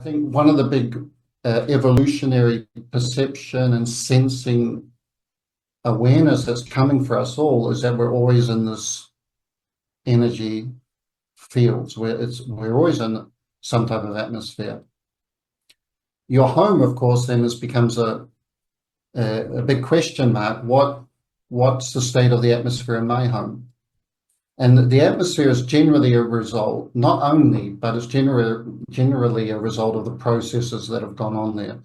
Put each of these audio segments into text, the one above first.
think one of the big evolutionary perception and sensing awareness that's coming for us all is that we're always in this energy fields where we're always in some type of atmosphere. Your home, of course, then becomes a big question mark. What's the state of the atmosphere in my home? And the atmosphere is generally a result, not only, but it's generally a result of the processes that have gone on there.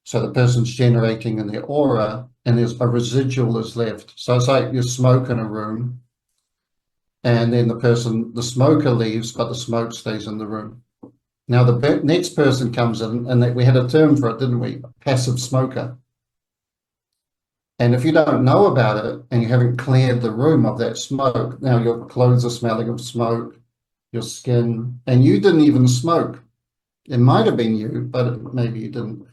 So the person's generating in their aura, and there's a residual is left. So it's like you smoke in a room, and then the smoker leaves, but the smoke stays in the room. Now the next person comes in, and we had a term for it, didn't we? Passive smoker. And if you don't know about it and you haven't cleared the room of that smoke, now your clothes are smelling of smoke, your skin, and you didn't even smoke. It might have been you, but maybe you didn't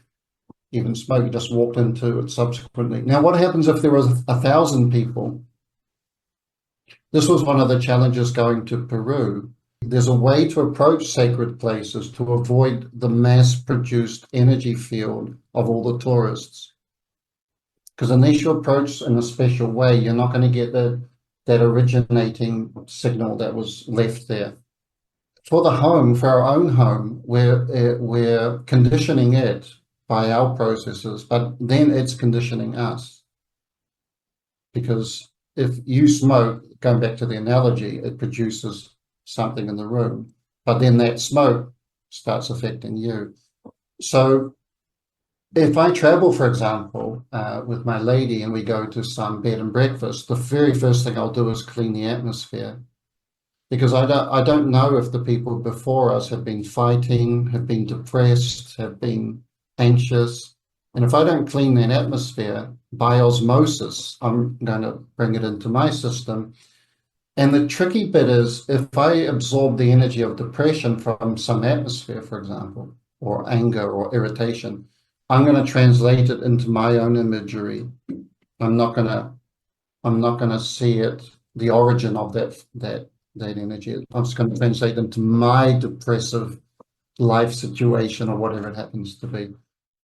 even smoke. You just walked into it subsequently. Now, what happens if there was 1,000 people? This was one of the challenges going to Peru. There's a way to approach sacred places to avoid the mass-produced energy field of all the tourists. Because unless you approach in a special way, you're not going to get that originating signal that was left there. For the home, for our own home, we're conditioning it by our processes, but then it's conditioning us. Because if you smoke, going back to the analogy, it produces something in the room, but then that smoke starts affecting you. So if I travel, for example, with my lady and we go to some bed and breakfast, the very first thing I'll do is clean the atmosphere, because I don't know if the people before us have been fighting, have been depressed, have been anxious. And if I don't clean that atmosphere, by osmosis, I'm going to bring it into my system. And the tricky bit is if I absorb the energy of depression from some atmosphere, for example, or anger or irritation, I'm going to translate it into my own imagery. I'm not going to see it, the origin of that energy. I'm just going to translate it into my depressive life situation or whatever it happens to be.